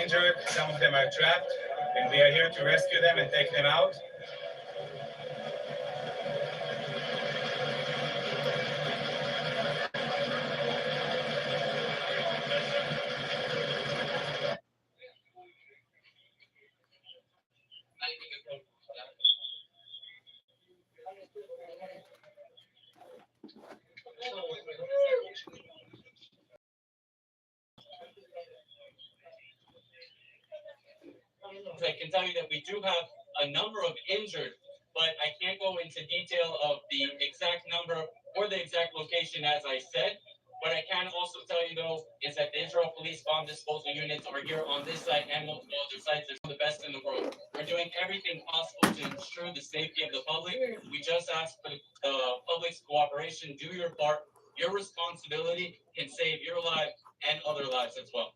injured, some of them are trapped, and we are here to rescue them and take them out. I can tell you that we do have a number of injured, but I can't go into detail of the exact number or the exact location, as I said. What I can also tell you, though, is that the Israel Police Bomb Disposal Units are here on this site and multiple other sites. They're the best in the world. We're doing everything possible to ensure the safety of the public. We just ask for the public's cooperation. Do your part. Your responsibility can save your life and other lives as well.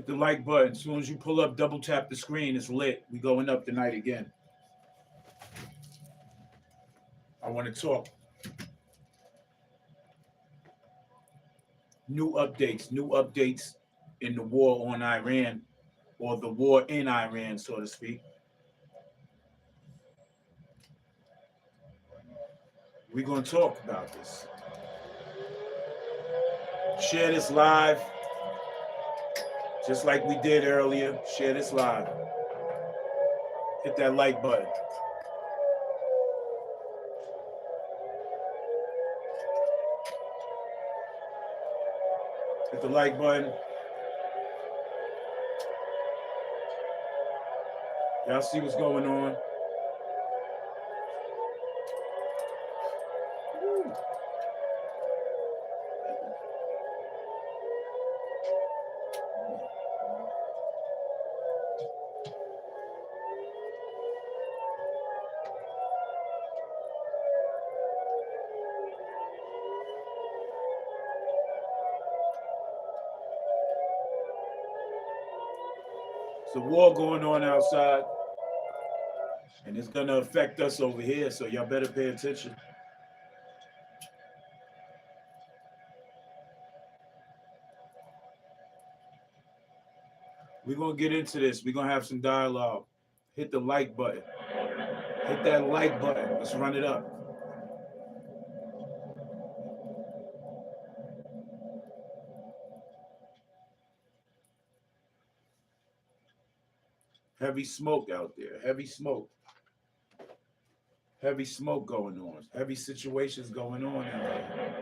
Hit the like button. As soon as you pull up, double tap the screen. It's lit. We going up tonight again. I want to talk. New updates in the war on Iran, or the war in Iran, so to speak. We're going to talk about this. Share this live, just like we did earlier. Share this live. Hit that like button. Hit the like button. Y'all see what's going on? There's a war going on outside, and it's going to affect us over here, so y'all better pay attention. We're going to get into this. We're going to have some dialogue. Hit the like button. Hit that like button. Let's run it up. Heavy smoke out there. Heavy smoke. Heavy smoke going on. Heavy situations going on out there.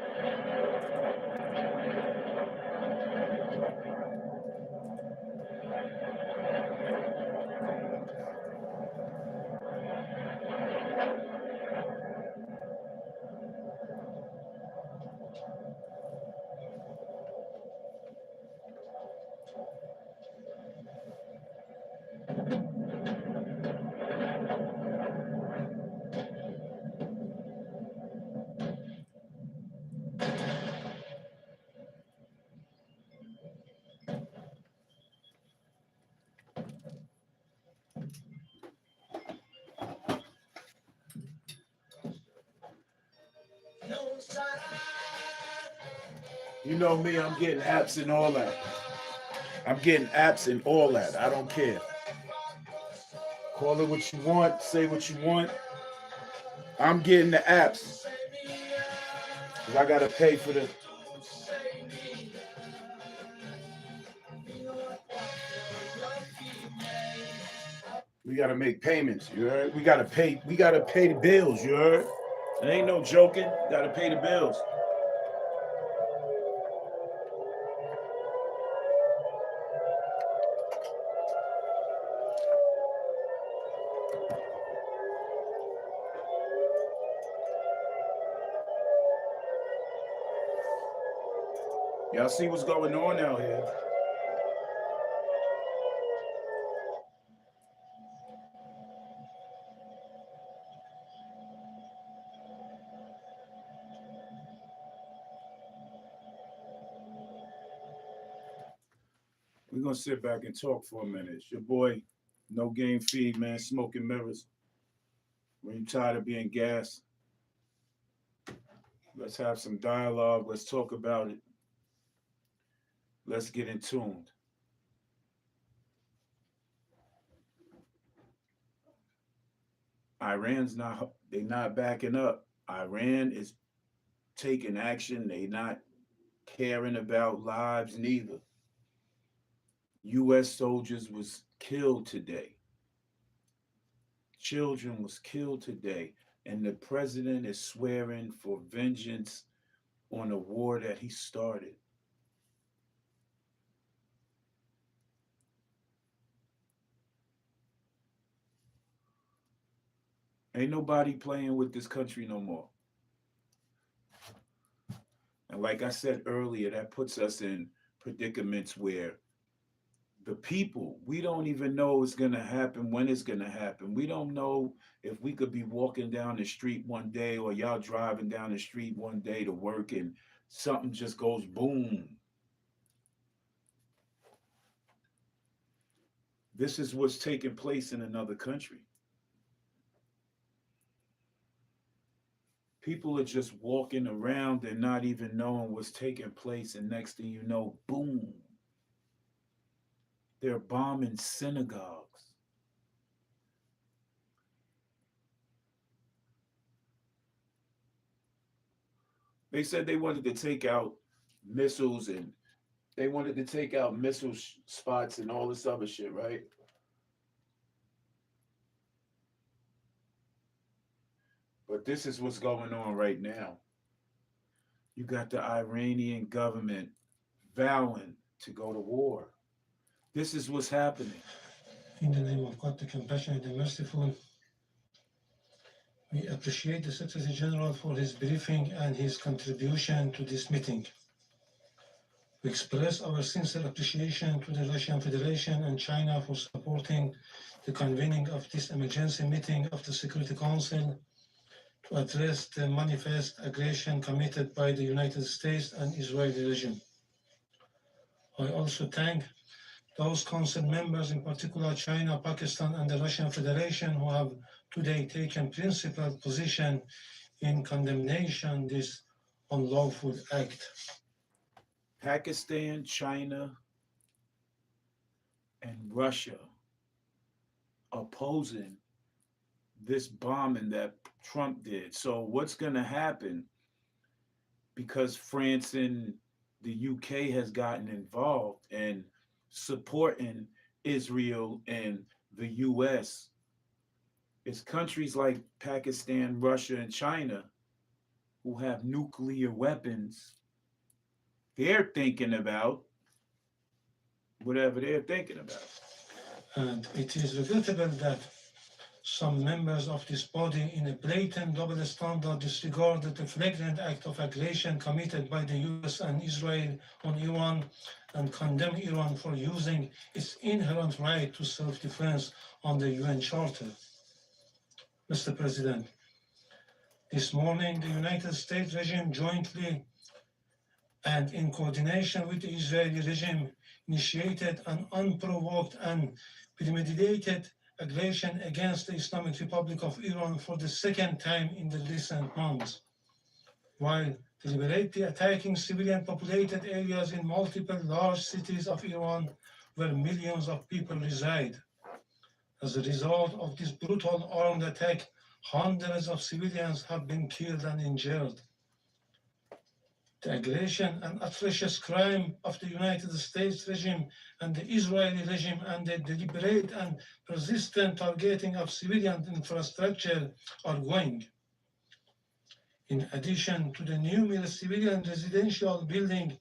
You know me, I'm getting apps and all that. I'm getting apps and all that. I don't care. Call it what you want, say what you want. I'm getting the apps. Cause I gotta pay for the. We gotta make payments, you heard? We gotta pay the bills, you heard? It ain't no joking. Gotta pay the bills. Y'all see what's going on out here? We're gonna sit back and talk for a minute. It's your boy, No Game Feed, man, smoking mirrors. When you're tired of being gassed, let's have some dialogue. Let's talk about it. Let's get in tuned. They're not backing up. Iran is taking action. They not caring about lives neither. U.S. soldiers was killed today. Children was killed today. And the president is swearing for vengeance on a war that he started. Ain't nobody playing with this country no more. And like I said earlier, that puts us in predicaments where the people, we don't even know it's going to happen, when it's going to happen. We don't know if we could be walking down the street one day, or y'all driving down the street one day to work, and something just goes boom. This is what's taking place in another country. People are just walking around and not even knowing what's taking place, and next thing you know, boom, they're bombing synagogues. They said they wanted to take out missiles and they wanted to take out missile spots and all this other shit, right? But this is what's going on right now. You got the Iranian government vowing to go to war. This is what's happening. In the name of God, the compassionate and merciful, we appreciate the Secretary General for his briefing and his contribution to this meeting. We express our sincere appreciation to the Russian Federation and China for supporting the convening of this emergency meeting of the Security Council to address the manifest aggression committed by the United States and Israeli regime. I also thank those council members, in particular China, Pakistan, and the Russian Federation, who have today taken principled position in condemnation this unlawful act. Pakistan, China, and Russia opposing this bombing that Trump did. So what's going to happen, because France and the UK has gotten involved and supporting Israel and the US, it's countries like Pakistan, Russia, and China who have nuclear weapons. They're thinking about whatever they're thinking about. And it is regrettable that some members of this body, in a blatant double standard, disregarded the flagrant act of aggression committed by the US and Israel on Iran and condemned Iran for using its inherent right to self-defense on the UN Charter. Mr. President, this morning the United States regime jointly and in coordination with the Israeli regime initiated an unprovoked and premeditated aggression against the Islamic Republic of Iran for the second time in the recent months, while deliberately attacking civilian populated areas in multiple large cities of Iran where millions of people reside. As a result of this brutal armed attack, hundreds of civilians have been killed and injured. The aggression and atrocious crime of the United States regime and the Israeli regime and the deliberate and persistent targeting of civilian infrastructure are going. In addition to the numerous civilian residential buildings,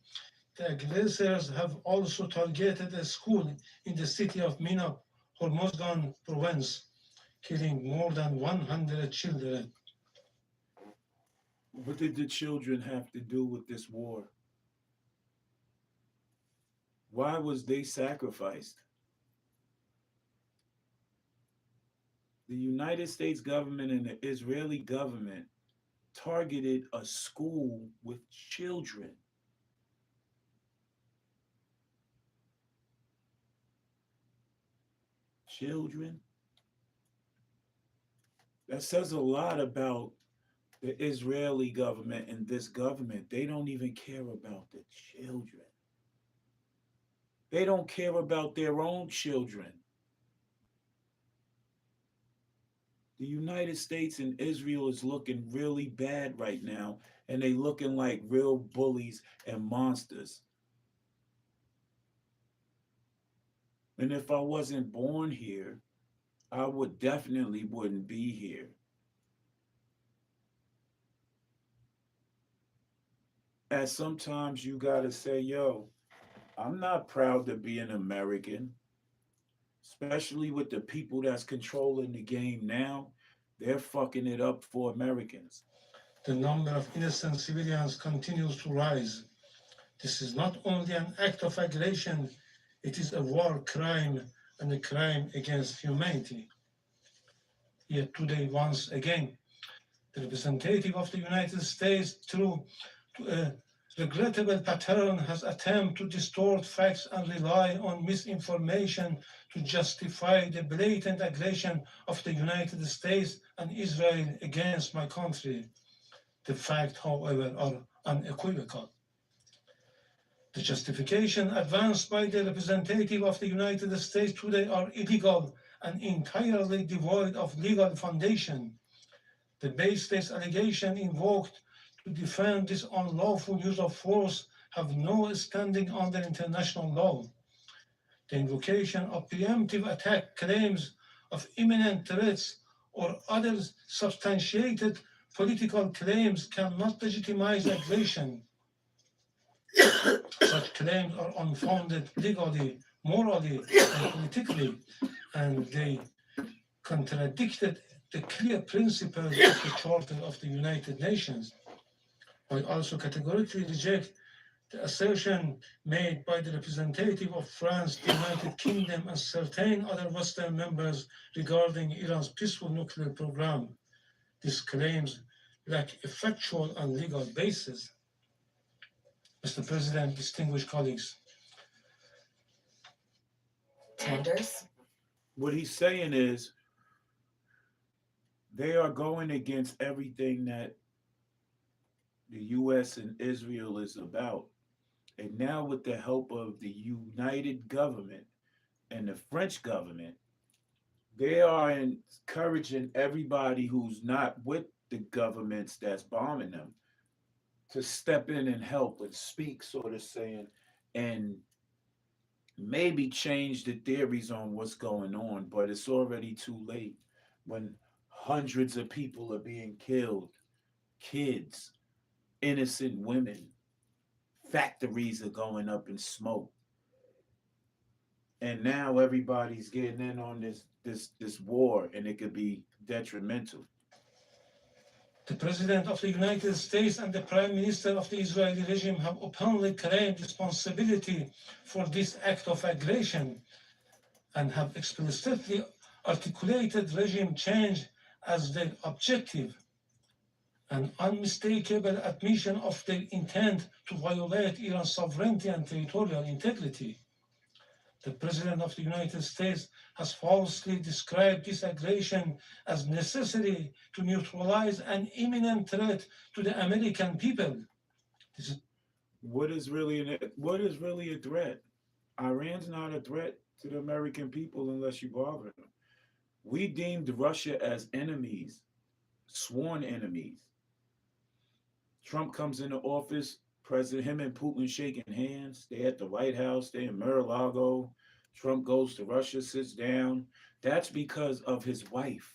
the aggressors have also targeted a school in the city of Mina, Hormozgan province, killing more than 100 children. What did the children have to do with this war? Why was they sacrificed? The United States government and the Israeli government targeted a school with children. Children? That says a lot about the Israeli government and this government. They don't even care about the children. They don't care about their own children. The United States and Israel is looking really bad right now, and they looking like real bullies and monsters. And if I wasn't born here, I would definitely wouldn't be here. And sometimes you gotta say, yo, I'm not proud to be an American, especially with the people that's controlling the game now. They're fucking it up for Americans. The number of innocent civilians continues to rise. This is not only an act of aggression, it is a war crime and a crime against humanity. Yet today, once again, the representative of the United States, through a regrettable pattern, has attempted to distort facts and rely on misinformation to justify the blatant aggression of the United States and Israel against my country. The facts, however, are unequivocal. The justification advanced by the representative of the United States today are illegal and entirely devoid of legal foundation. The baseless allegation invoked to defend this unlawful use of force have no standing under international law. The invocation of preemptive attack claims of imminent threats or other substantiated political claims cannot legitimize aggression. Such claims are unfounded legally, morally, and politically, and they contradicted the clear principles of the Charter of the United Nations. I also categorically reject the assertion made by the representative of France, the United Kingdom, and certain other Western members regarding Iran's peaceful nuclear program. These claims lack a factual and legal basis. Mr. President, distinguished colleagues. Tenders. What he's saying is they are going against everything that the U.S. and Israel is about. And now, with the help of the United government and the French government, they are encouraging everybody who's not with the governments that's bombing them to step in and help and speak, sort of saying, and maybe change the theories on what's going on. But it's already too late when hundreds of people are being killed, kids, innocent women, factories are going up in smoke. And now everybody's getting in on this war, and it could be detrimental. The President of the United States and the Prime Minister of the Israeli regime have openly claimed responsibility for this act of aggression and have explicitly articulated regime change as their objective, an unmistakable admission of their intent to violate Iran's sovereignty and territorial integrity. The President of the United States has falsely described this aggression as necessary to neutralize an imminent threat to the American people. What is really a threat? Iran's not a threat to the American people unless you bother them. We deemed Russia as enemies, sworn enemies. Trump comes into office, him and Putin shaking hands. They at the White House, they in Mar-a-Lago. Trump goes to Russia, sits down. That's because of his wife.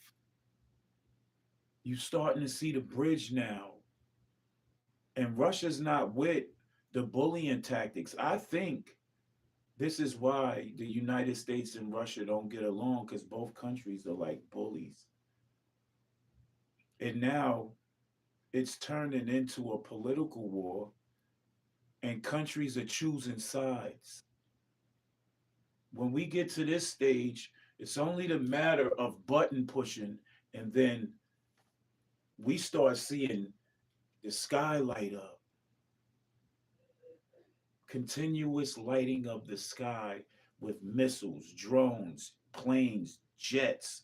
You're starting to see the bridge now. And Russia's not with the bullying tactics. I think this is why the United States and Russia don't get along, because both countries are like bullies. And now it's turning into a political war, and countries are choosing sides. When we get to this stage, it's only the matter of button pushing, and then we start seeing the sky light up. Continuous lighting of the sky with missiles, drones, planes, jets,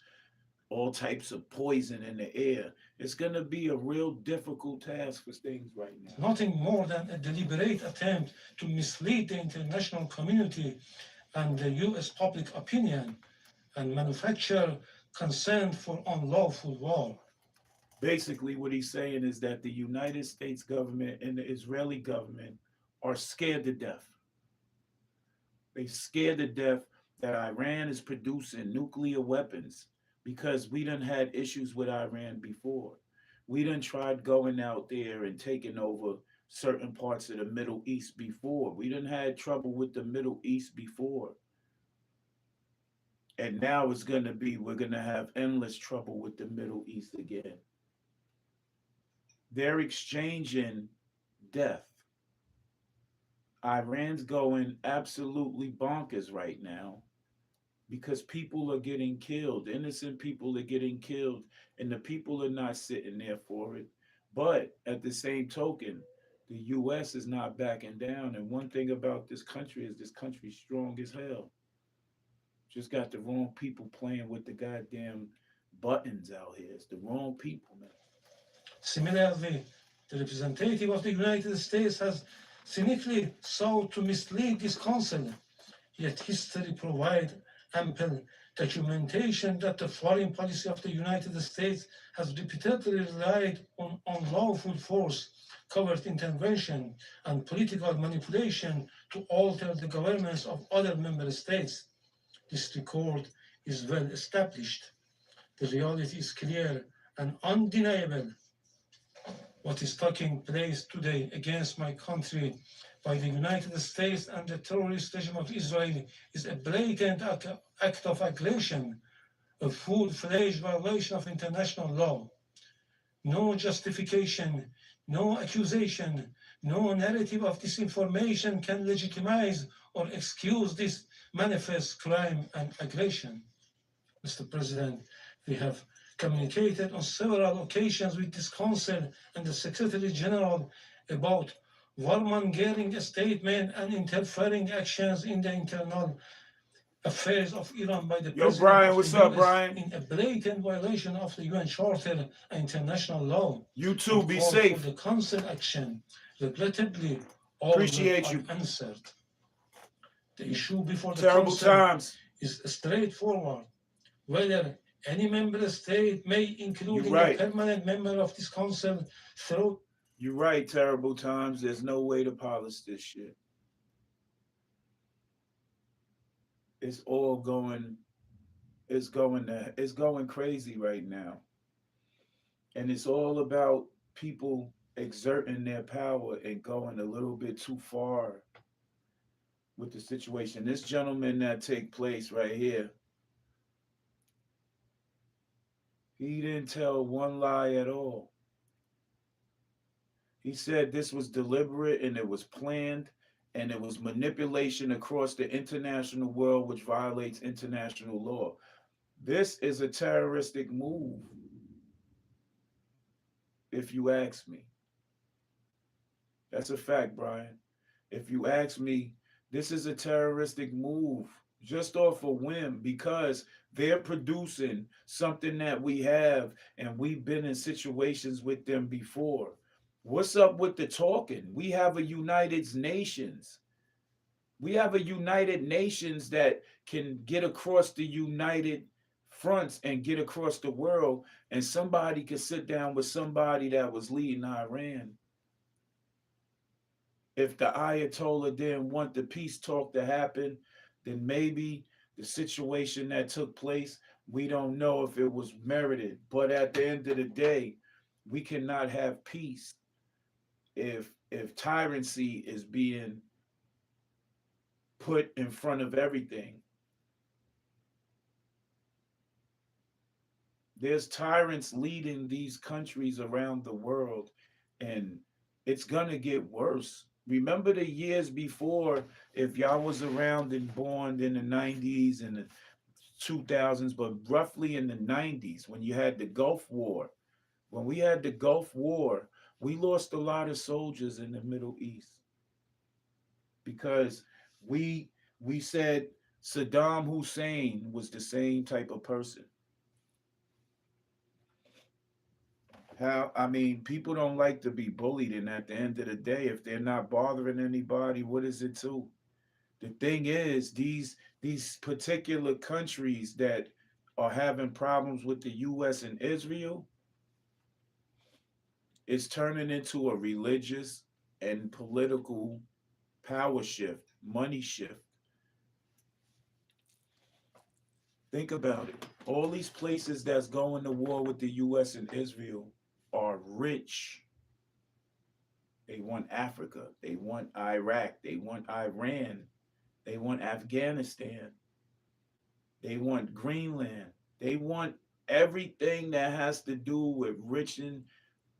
all types of poison in the air. It's going to be a real difficult task for things right now. Nothing more than a deliberate attempt to mislead the international community and the US public opinion and manufacture consent for unlawful war. Basically, what he's saying is that the United States government and the Israeli government are scared to death. They scared to death that Iran is producing nuclear weapons, because we done had issues with Iran before. We done tried going out there and taking over certain parts of the Middle East before. We done had trouble with the Middle East before. And now we're going to have endless trouble with the Middle East again. They're exchanging death. Iran's going absolutely bonkers right now because people are getting killed. Innocent people are getting killed, and the people are not sitting there for it. But at the same token, the U.S. is not backing down. And one thing about this country is this country's strong as hell. Just got the wrong people playing with the goddamn buttons out here. It's the wrong people, man. Similarly, The representative of the United States has cynically sought to mislead this council, yet history provides ample documentation that the foreign policy of the United States has repeatedly relied on unlawful force, covert intervention, and political manipulation to alter the governments of other member states. This record is well established. The reality is clear and undeniable. What is taking place today against my country by the United States and the terrorist regime of Israel is a blatant act of aggression, a full-fledged violation of international law. No justification, no accusation, no narrative of disinformation can legitimize or excuse this manifest crime and aggression. Mr. President, we have communicated on several occasions with this Council and the Secretary General about warmongering statements and interfering actions in the internal affairs of Iran by the President Brian, of what's the up, US Brian? in a blatant violation of the UN Charter and international law. You too, be Call safe. for the Council action. Regrettably, all Appreciate were you. unanswered. The issue before the Terrible Council times. is straightforward. Whether any member state may, including You're right. a permanent member of this council, through You're right, terrible times. There's no way to polish this shit. It's all going, it's going crazy right now. And it's all about people exerting their power and going a little bit too far with the situation. This gentleman that take place right here, he didn't tell one lie at all. He said this was deliberate and it was planned and it was manipulation across the international world, which violates international law. This is a terroristic move, if you ask me. That's a fact, Brian. If you ask me, this is a terroristic move just off a whim because they're producing something that we have and we've been in situations with them before. What's up with the talking? We have a United Nations. We have a United Nations that can get across the united fronts and get across the world, and somebody could sit down with somebody that was leading Iran. If the Ayatollah didn't want the peace talk to happen, then maybe the situation that took place, we don't know if it was merited. But at the end of the day, we cannot have peace if tyranny is being put in front of everything. There's tyrants leading these countries around the world, and it's gonna get worse. Remember the years before, if y'all was around and born in the 90s and the 2000s, but roughly in the 90s, when you had the Gulf War. When we had the Gulf War, we lost a lot of soldiers in the Middle East because we said Saddam Hussein was the same type of person. People don't like to be bullied, and at the end of the day, if they're not bothering anybody, what is it to? The thing is, these particular countries that are having problems with the US and Israel, it's turning into a religious and political power shift, money shift. Think about it. All these places that's going to war with the US and Israel are rich. They want Africa. They want Iraq. They want Iran. They want Afghanistan. They want Greenland. They want everything that has to do with enriching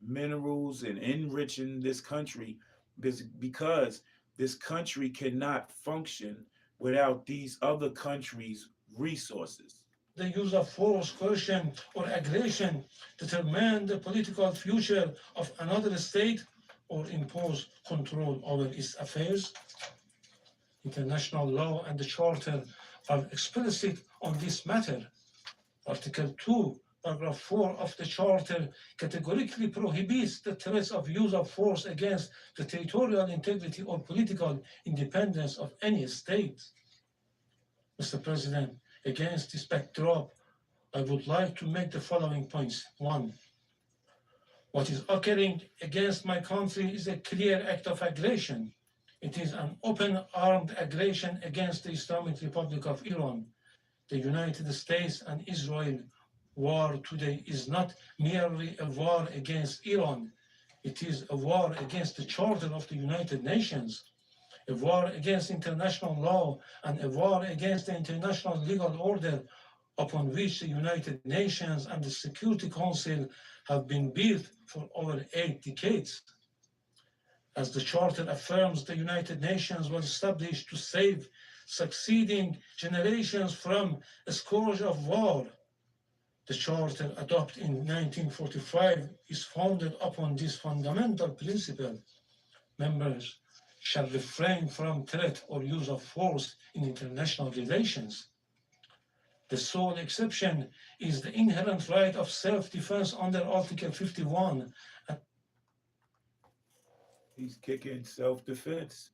minerals and enriching this country, because this country cannot function without these other countries' resources. the use of force, coercion, or aggression determine the political future of another state or impose control over its affairs. International law and the Charter are explicit on this matter. Article 2 Paragraph 4 of the Charter categorically prohibits the threats of use of force against the territorial integrity or political independence of any state. Mr. President, against this backdrop, I would like to make the following points. One, what is occurring against my country is a clear act of aggression. It is an open armed aggression against the Islamic Republic of Iran. The United States and Israel war today is not merely a war against Iran. It is a war against the Charter of the United Nations, a war against international law, and a war against the international legal order upon which the United Nations and the Security Council have been built for over 8 decades. As the Charter affirms, the United Nations was established to save succeeding generations from a scourge of war. The Charter, adopted in 1945, is founded upon this fundamental principle. Members shall refrain from threat or use of force in international relations. The sole exception is the inherent right of self-defense under Article 51. He's kicking self-defense.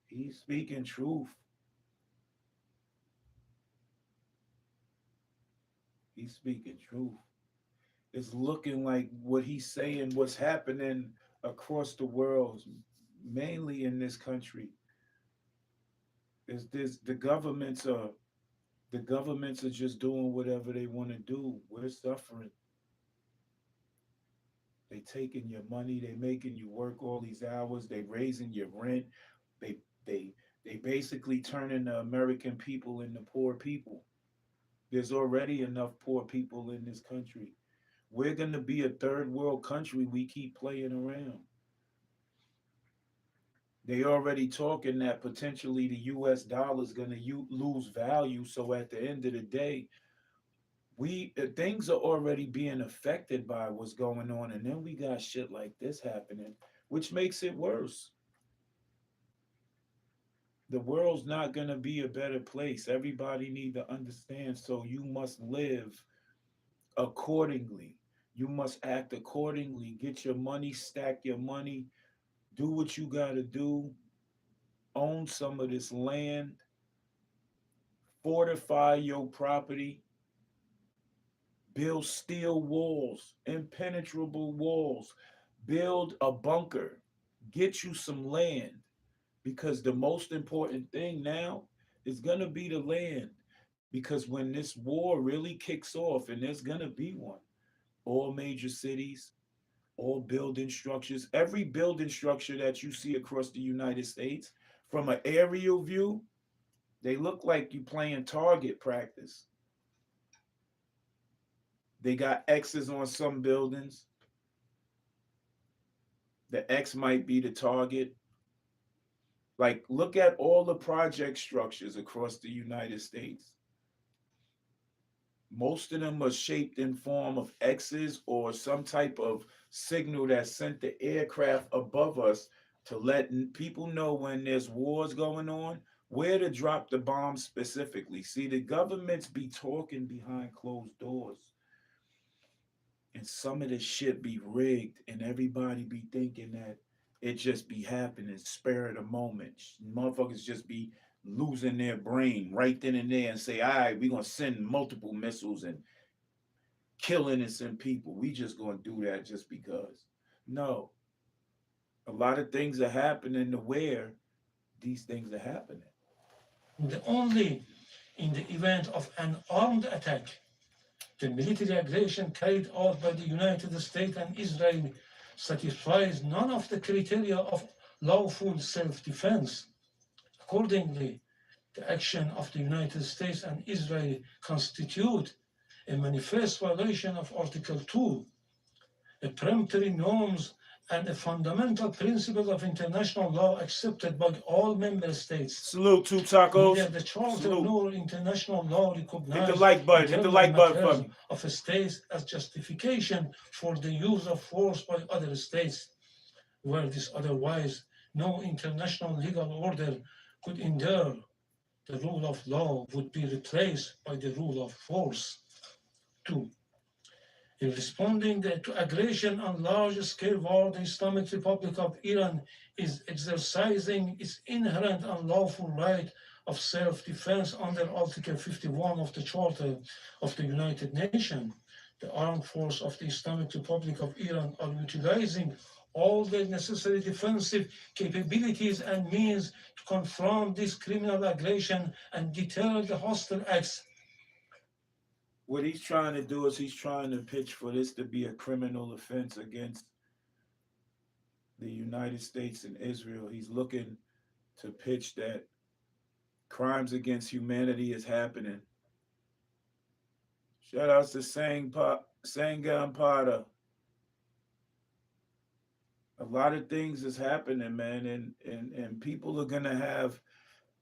He's speaking truth. He's speaking truth. It's looking like what he's saying, what's happening across the world, mainly in this country, is this the governments are just doing whatever they want to do. We're suffering. They taking your money, they making you work all these hours, they raising your rent, they they they basically turning the American people into poor people. There's already enough poor people in this country. We're gonna be a third world country. We keep playing around. They already talking that potentially the U.S. dollar is gonna lose value. So at the end of the day, we things are already being affected by what's going on, and then we got shit like this happening, which makes it worse. The world's not going to be a better place. Everybody need to understand. So you must live accordingly. You must act accordingly. Get your money, stack your money, do what you got to do, own some of this land, fortify your property, build steel walls, impenetrable walls, build a bunker, get you some land, because the most important thing now is going to be the land. Because when this war really kicks off, and there's going to be one, all major cities, all building structures, every building structure that you see across the United States, from an aerial view, they look like you playing target practice. They got X's on some buildings. The X might be the target. Like, look at all the project structures across the United States. Most of them are shaped in form of X's or some type of signal that sent the aircraft above us to let people know when there's wars going on, where to drop the bombs specifically. See, the governments be talking behind closed doors. And some of this shit be rigged, and everybody be thinking that it just be happening, spare of the moment. Motherfuckers just be losing their brain right then and there and say, all right, we're going to send multiple missiles and kill innocent people. We just going to do that just because. No. A lot of things are happening to where these things are happening. Only in the event of an armed attack, the military aggression carried out by the United States and Israel satisfies none of the criteria of lawful self-defense. Accordingly, the action of the United States and Israel constitute a manifest violation of Article 2, the peremptory norms and a fundamental principle of international law accepted by all member states. Salute, two tacos. Neither the Charter nor international law recognize hit the like button. Hit the like button for me. Of a state as justification for the use of force by other states, where this otherwise no international legal order could endure. the rule of law would be replaced by the rule of force. Two, in responding to aggression on large-scale war, the Islamic Republic of Iran is exercising its inherent unlawful right of self-defense under Article 51 of the Charter of the United Nations. The armed forces of the Islamic Republic of Iran are utilizing all the necessary defensive capabilities and means to confront this criminal aggression and deter the hostile acts. What he's trying to do is he's trying to pitch for this to be a criminal offense against the United States and Israel. He's looking to pitch that crimes against humanity is happening. Shout outs to Sangan Potter. A lot of things is happening, man, and people are gonna have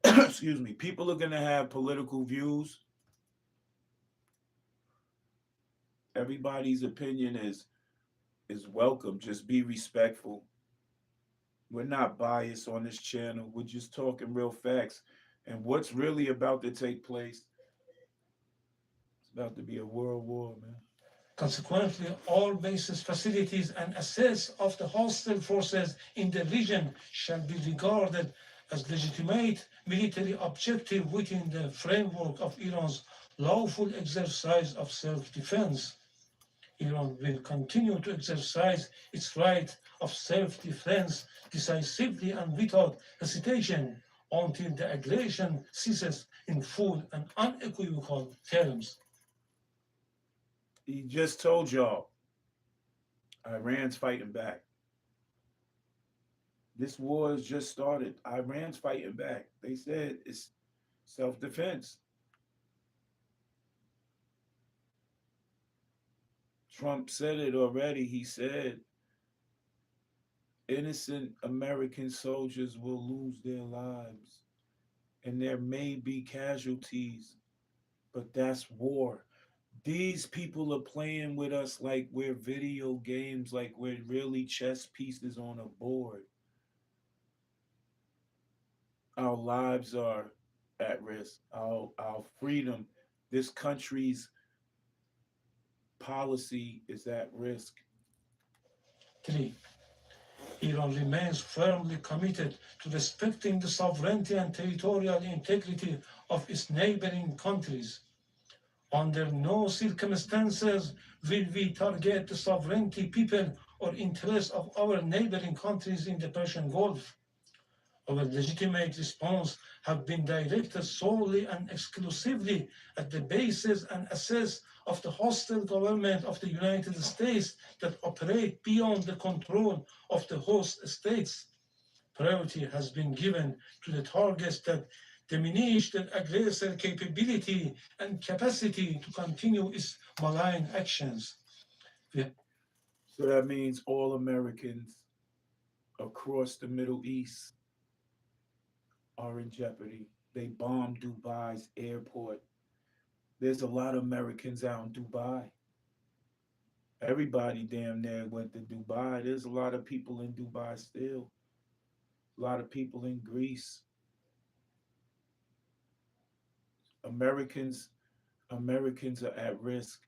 excuse me, people are gonna have political views. Everybody's opinion is welcome. Just be respectful. We're not biased on this channel. We're just talking real facts. And what's really about to take place, it's about to be a world war, man. Consequently, all bases, facilities, and assets of the hostile forces in the region shall be regarded as legitimate military objective within the framework of Iran's lawful exercise of self-defense. Iran will continue to exercise its right of self-defense decisively and without hesitation until the aggression ceases in full and unequivocal terms. He just told y'all Iran's fighting back. This war has just started. Iran's fighting back. They said it's self defense. Trump said it already. He said innocent American soldiers will lose their lives and there may be casualties, but that's war. These people are playing with us like we're video games, like we're really chess pieces on a board. Our lives are at risk, our freedom, this country's policy is at risk. 3. Iran remains firmly committed to respecting the sovereignty and territorial integrity of its neighboring countries. Under no circumstances will we target the sovereignty, people, or interests of our neighboring countries in the Persian Gulf. Our legitimate response have been directed solely and exclusively at the bases and assets of the hostile government of the United States that operate beyond the control of the host states. Priority has been given to the targets that diminish the aggressor capability and capacity to continue its malign actions. So that means all Americans across the Middle East are in jeopardy. They bombed Dubai's airport. There's a lot of Americans out in Dubai. Everybody damn near went to Dubai. There's a lot of people in Dubai still. A lot of people in Greece. Americans Americans are at risk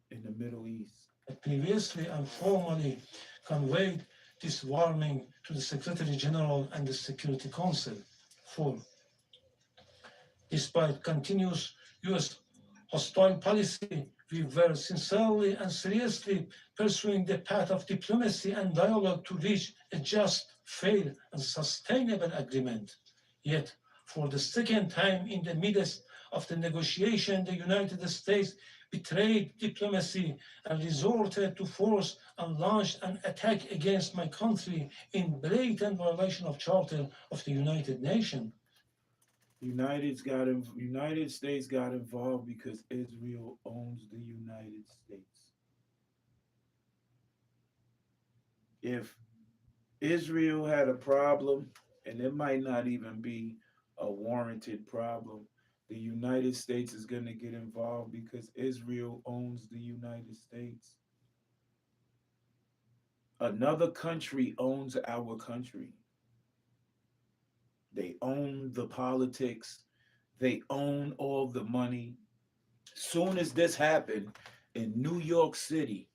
in the Middle East. Previously and formally conveyed this warning to the Secretary General and the Security Council. 4. Despite continuous U.S. hostile policy, we were sincerely and seriously pursuing the path of diplomacy and dialogue to reach a just, fair, and sustainable agreement. Yet, for the second time in the midst of the negotiation, the United States betrayed diplomacy and resorted to force and launched an attack against my country in blatant violation of Charter of the United Nations. United States got involved because Israel owns the United States. If Israel had a problem, and it might not even be a warranted problem, the United States is going to get involved because Israel owns the United States. Another country owns our country. They own the politics, They own all the money. Soon as this happened in New York City,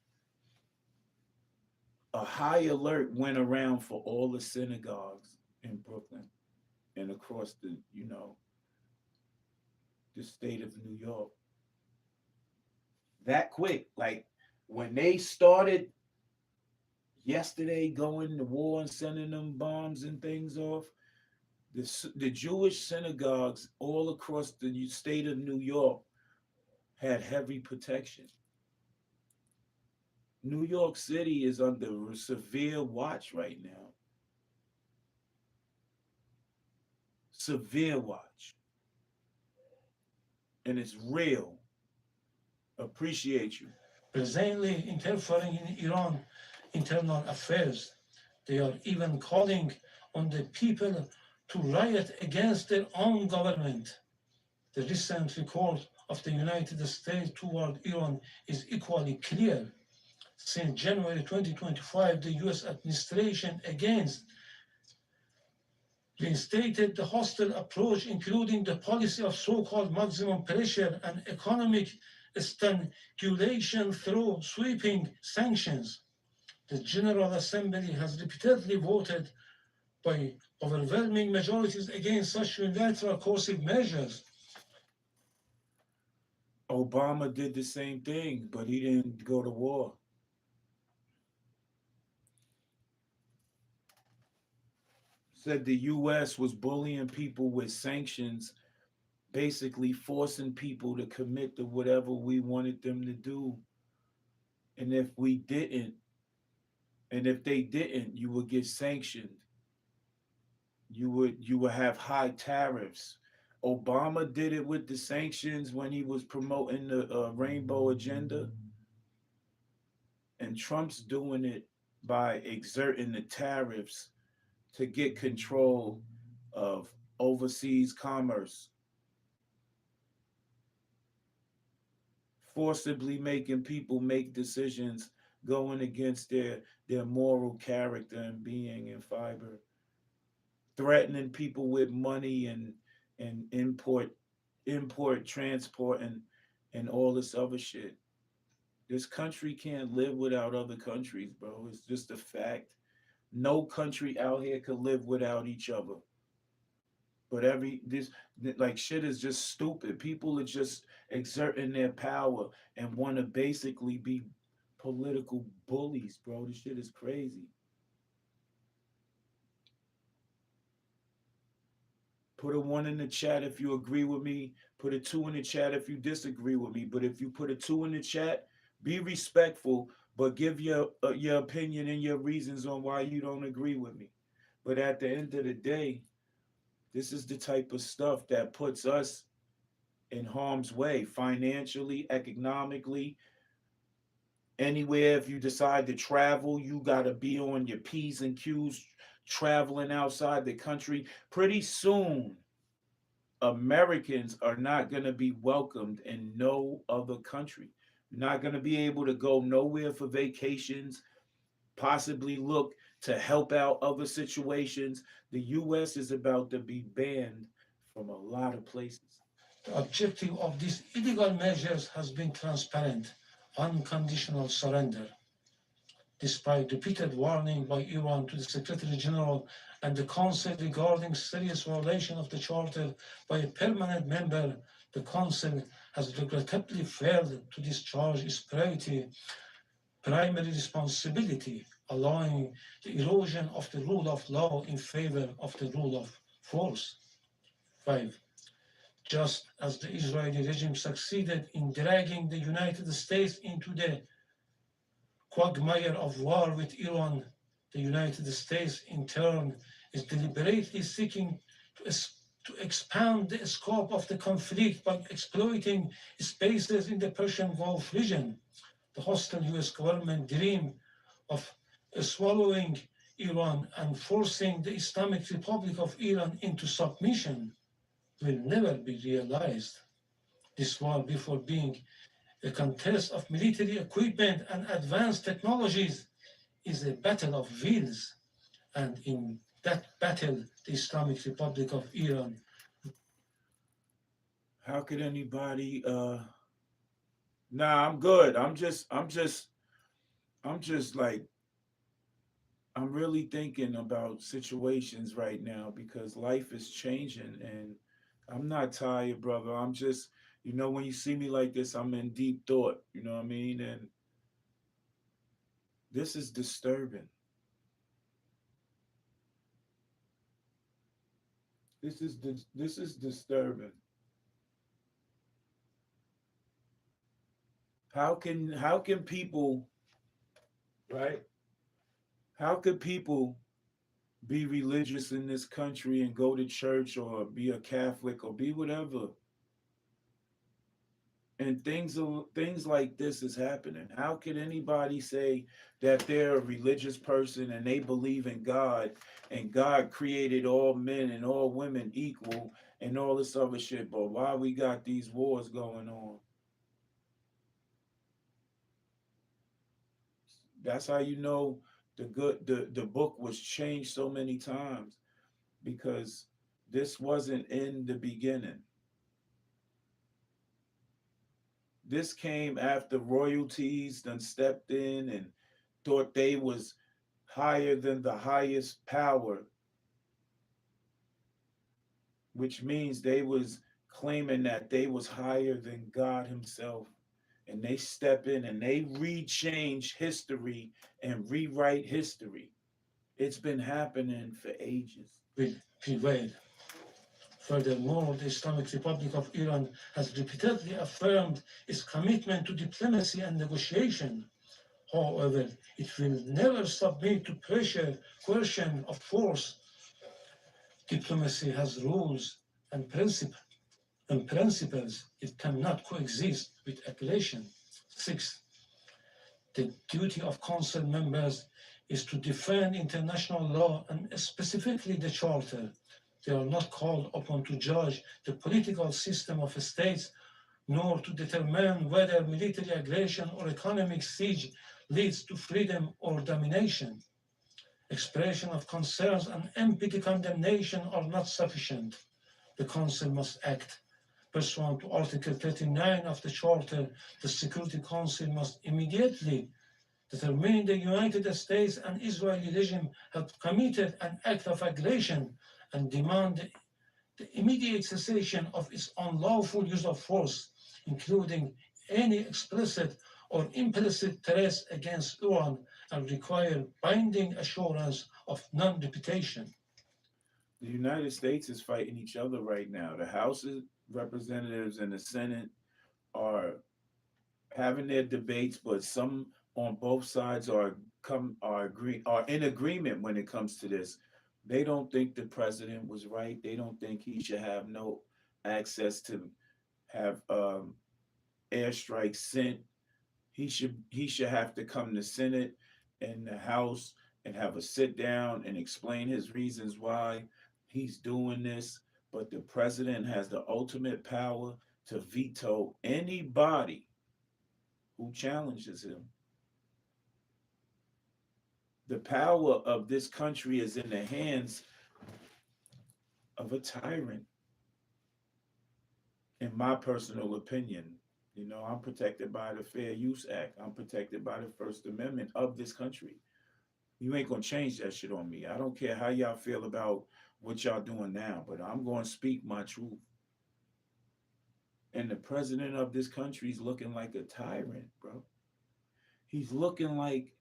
a high alert went around for all the synagogues in Brooklyn and across the state of New York. That quick, like when they started yesterday going to war and sending them bombs and things off, the Jewish synagogues all across the state of New York had heavy protection. New York City is under severe watch right now. Severe watch. And it's real. Appreciate you. Presently interfering in Iran internal affairs. They are even calling on the people to riot against their own government. The recent record of the United States toward Iran is equally clear. Since January 2025, the US administration against reinstated the hostile approach, including the policy of so-called maximum pressure and economic strangulation through sweeping sanctions. The General Assembly has repeatedly voted by overwhelming majorities against such unilateral coercive measures. Obama did the same thing, but he didn't go to war. Said the US was bullying people with sanctions, basically forcing people to commit to whatever we wanted them to do. And if they didn't, you would get sanctioned. You would have high tariffs. Obama did it with the sanctions when he was promoting the rainbow agenda, and Trump's doing it by exerting the tariffs to get control of overseas commerce, forcibly making people make decisions going against their moral character and being and fiber, threatening people with money and import transport and all this other shit. This country can't live without other countries, bro. It's just a fact. No country out here could live without each other. But like shit is just stupid. People are just exerting their power and want to basically be political bullies, bro. This shit is crazy. Put a one in the chat if you agree with me. Put a two in the chat if you disagree with me. But if you put a two in the chat, be respectful, but give your opinion and your reasons on why you don't agree with me. But at the end of the day, this is the type of stuff that puts us in harm's way financially, economically. Anywhere, if you decide to travel, you got to be on your P's and Q's traveling outside the country. Pretty soon, Americans are not going to be welcomed in no other country. You're not going to be able to go nowhere for vacations, possibly look to help out other situations. The US is about to be banned from a lot of places. The objective of these illegal measures has been transparent, unconditional surrender. Despite repeated warning by Iran to the Secretary General and the Council regarding serious violation of the Charter by a permanent member, the Council has regrettably failed to discharge its primary responsibility, allowing the erosion of the rule of law in favor of the rule of force. 5. Just as the Israeli regime succeeded in dragging the United States into the quagmire of war with Iran, the United States in turn is deliberately seeking to expand the scope of the conflict by exploiting spaces in the Persian Gulf region. The hostile US government dream of swallowing Iran and forcing the Islamic Republic of Iran into submission will never be realized. This war, before being a contest of military equipment and advanced technologies, is a battle of wills. And in that battle, the Islamic Republic of Iran How could anybody nah, I'm good. I'm just like I'm really thinking about situations right now because life is changing and I'm not tired, brother. I'm just, when you see me like this, I'm in deep thought, you know what I mean? And this is disturbing. This is disturbing. How can people, right? How could people be religious in this country and go to church or be a Catholic or be whatever, and things like this is happening? How can anybody say that they're a religious person and they believe in God and God created all men and all women equal and all this other shit, but why we got these wars going on? That's how you know the book was changed so many times, because this wasn't in the beginning. This came after royalties done stepped in and thought they was higher than the highest power, which means they was claiming that they was higher than God himself. And they step in and they rechange history and rewrite history. It's been happening for ages. will prevail. Furthermore, the Islamic Republic of Iran has repeatedly affirmed its commitment to diplomacy and negotiation. However, it will never submit to pressure, coercion, of force. Diplomacy has rules and principles. It cannot coexist with aggression. Sixth, the duty of council members is to defend international law and specifically the Charter. They are not called upon to judge the political system of states, nor to determine whether military aggression or economic siege leads to freedom or domination. Expression of concerns and empty condemnation are not sufficient. The Council must act. Pursuant to Article 39 of the Charter, the Security Council must immediately determine the United States and Israeli regime have committed an act of aggression and demand the immediate cessation of its unlawful use of force, including any explicit or implicit threats against Iran, and require binding assurance of non-repetition. The United States is fighting each other right now. The House of Representatives and the Senate are having their debates, but some on both sides are in agreement when it comes to this. They don't think the president was right. They don't think he should have no access to have airstrikes sent. He should have to come to Senate and the House and have a sit down and explain his reasons why he's doing this. But the president has the ultimate power to veto anybody who challenges him. The power of this country is in the hands of a tyrant, in my personal opinion. I'm protected by the Fair Use Act. I'm protected by the First Amendment of this country. You ain't gonna change that shit on me. I don't care how y'all feel about what y'all doing now, but I'm gonna speak my truth. And the president of this country is looking like a tyrant, bro. He's looking like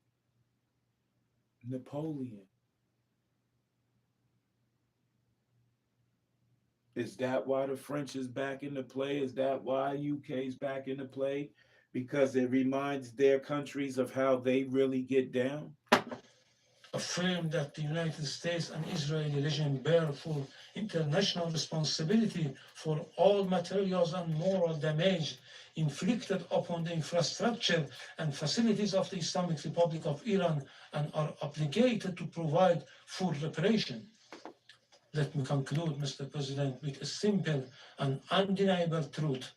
Napoleon. Is that why the French is back into play? Is that why UK is back into play? Because it reminds their countries of how they really get down? Affirm that the United States and Israeli regime bear full international responsibility for all materials and moral damage inflicted upon the infrastructure and facilities of the Islamic Republic of Iran and are obligated to provide full reparation. Let me conclude, Mr. President, with a simple and undeniable truth.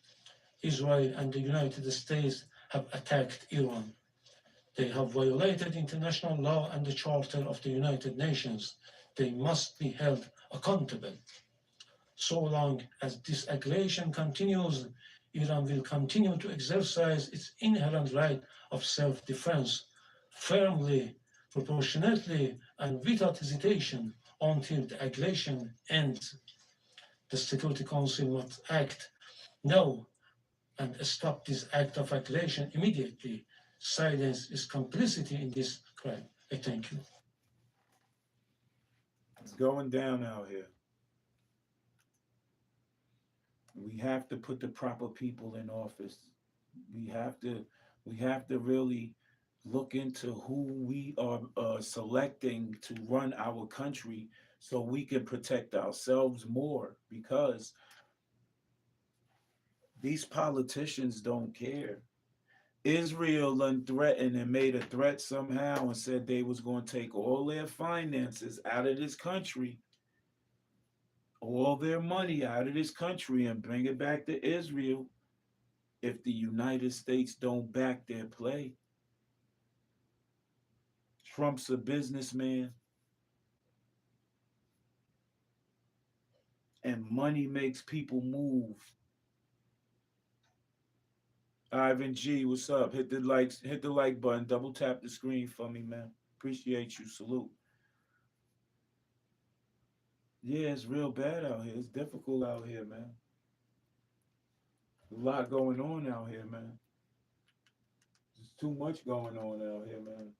Israel and the United States have attacked Iran. They have violated international law and the Charter of the United Nations. They must be held accountable. So long as this aggression continues, Iran will continue to exercise its inherent right of self-defense firmly, proportionately, and without hesitation until the aggression ends. The Security Council must act now and stop this act of aggression immediately. Silence is complicity in this crime. I thank you. It's going down out here. We have to put the proper people in office. We have to really look into who we are selecting to run our country so we can protect ourselves more, because these politicians don't care. Israel done threatened and made a threat somehow and said they was going to take all their finances out of this country, all their money out of this country and bring it back to Israel if the United States don't back their play. Trump's a businessman, and money makes people move. Ivan G, what's up? Hit the like button, double tap the screen for me, man. Appreciate you. Salute. Yeah, it's real bad out here. It's difficult out here, man. A lot going on out here, man. There's too much going on out here, man.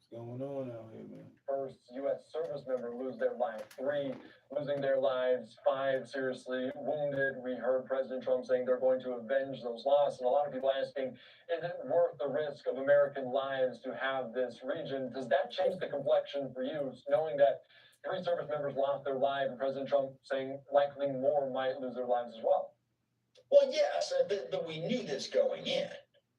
What's going on out here, man? First U.S. service member lose their life, 3 losing their lives, 5 seriously wounded. We heard President Trump saying they're going to avenge those losses, and a lot of people asking, is it worth the risk of American lives to have this region? Does that change the complexion for you, knowing that 3 service members lost their lives, and President Trump saying likely more might lose their lives as well? Well, yes, but we knew this going in.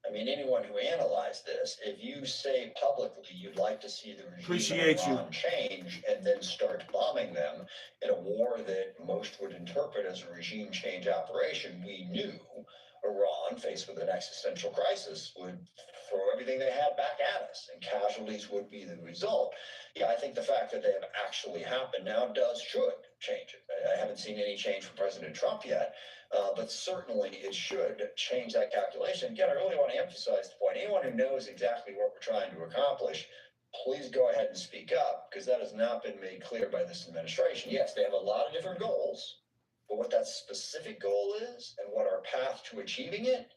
I mean, anyone who analyzed this, if you say publicly you'd like to see the regime in Iran change and then start bombing them in a war that most would interpret as a regime change operation, we knew Iran, faced with an existential crisis, would throw everything they had back at us, and casualties would be the result. Yeah, I think the fact that they have actually happened now should change it. I haven't seen any change from President Trump yet. But certainly it should change that calculation. Again, I really want to emphasize the point. Anyone who knows exactly what we're trying to accomplish, please go ahead and speak up, because that has not been made clear by this administration. Yes, they have a lot of different goals, but what that specific goal is and what our path to achieving it,